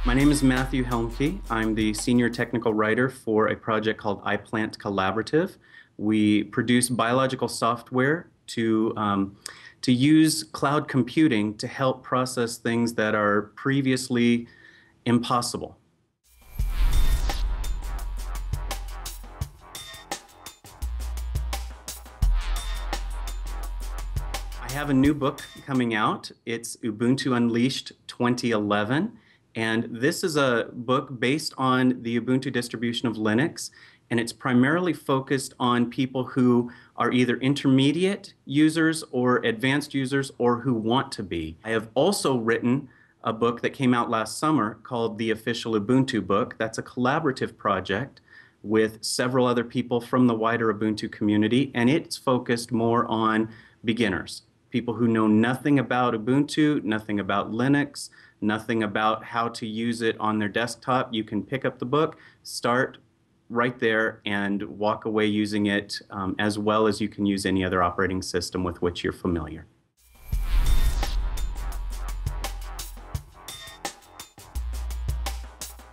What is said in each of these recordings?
My name is Matthew Helmke. I'm the senior technical writer for a project called iPlant Collaborative. We produce biological software to use cloud computing to help process things that are previously impossible. I have a new book coming out. It's Ubuntu Unleashed 2011. And this is a book based on the Ubuntu distribution of Linux, and it's primarily focused on people who are either intermediate users or advanced users or who want to be. I have also written a book that came out last summer called the Official Ubuntu Book. That's a collaborative project with several other people from the wider Ubuntu community, and it's focused more on beginners, people who know nothing about Ubuntu, nothing about Linux, nothing about how to use it on their desktop. You can pick up the book, start right there, and walk away using it as well as you can use any other operating system with which you're familiar.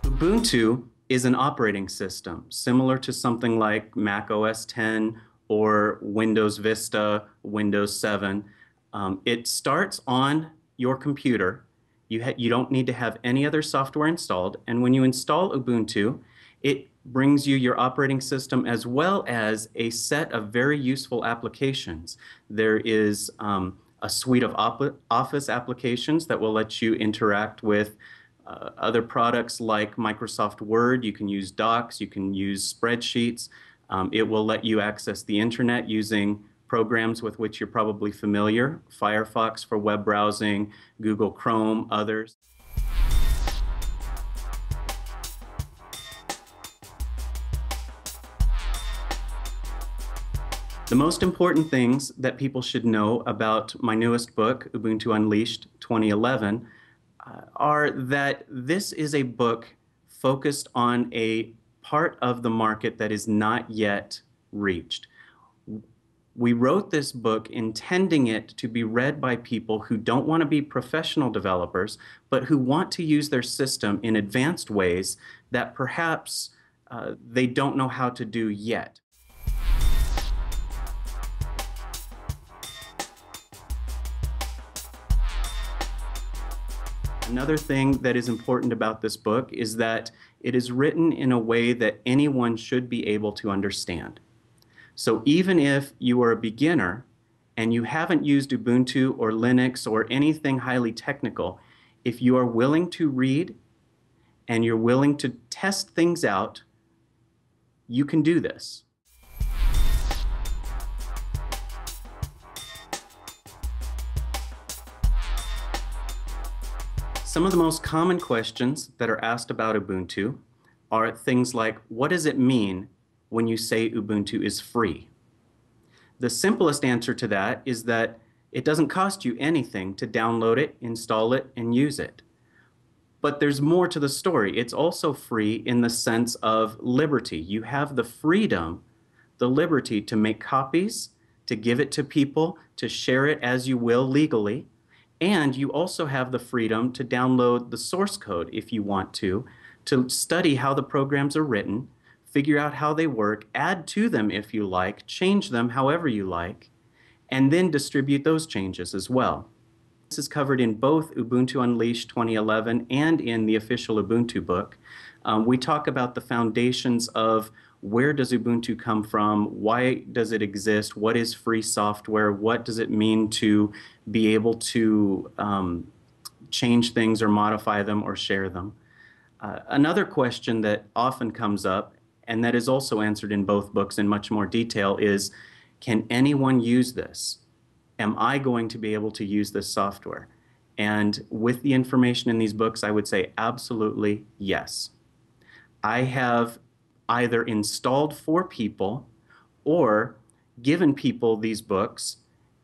Ubuntu is an operating system similar to something like Mac OS X or Windows Vista, Windows 7. It starts on your computer. You don't need to have any other software installed, and when you install Ubuntu, it brings you your operating system as well as a set of very useful applications. There is a suite of Office applications that will let you interact with other products like Microsoft Word. You can use docs, you can use spreadsheets. It will let you access the internet using programs with which you're probably familiar, Firefox for web browsing, Google Chrome, others. The most important things that people should know about my newest book, Ubuntu Unleashed 2011, are that this is a book focused on a part of the market that is not yet reached. We wrote this book intending it to be read by people who don't want to be professional developers, but who want to use their system in advanced ways that perhaps they don't know how to do yet. Another thing that is important about this book is that it is written in a way that anyone should be able to understand. So even if you are a beginner and you haven't used Ubuntu or Linux or anything highly technical, if you are willing to read and you're willing to test things out, you can do this. Some of the most common questions that are asked about Ubuntu are things like, what does it mean when you say Ubuntu is free? The simplest answer to that is that it doesn't cost you anything to download it, install it, and use it. But there's more to the story. It's also free in the sense of liberty. You have the freedom, the liberty to make copies, to give it to people, to share it as you will legally, and you also have the freedom to download the source code if you want to study how the programs are written, figure out how they work, add to them if you like, change them however you like, and then distribute those changes as well. This is covered in both Ubuntu Unleashed 2011 and in the Official Ubuntu Book. We talk about the foundations of where does Ubuntu come from, why does it exist, what is free software, what does it mean to be able to change things or modify them or share them. Another question that often comes up, and that is also answered in both books in much more detail, is can anyone use this? Am I going to be able to use this software? And with the information in these books, I would say absolutely yes. I have either installed for people or given people these books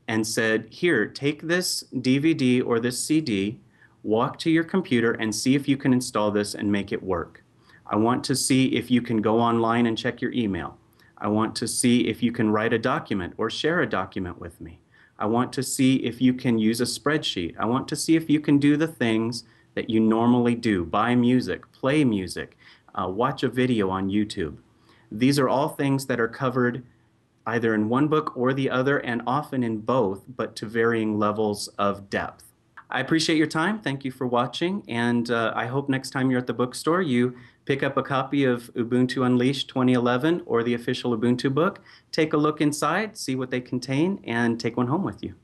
and said, here, take this DVD or this CD, walk to your computer and see if you can install this and make it work. I want to see if you can go online and check your email. I want to see if you can write a document or share a document with me. I want to see if you can use a spreadsheet. I want to see if you can do the things that you normally do, buy music, play music, watch a video on YouTube. These are all things that are covered either in one book or the other, and often in both, but to varying levels of depth. I appreciate your time. Thank you for watching, and I hope next time you're at the bookstore, you pick up a copy of Ubuntu Unleashed 2011 or the official Ubuntu book, take a look inside, see what they contain, and take one home with you.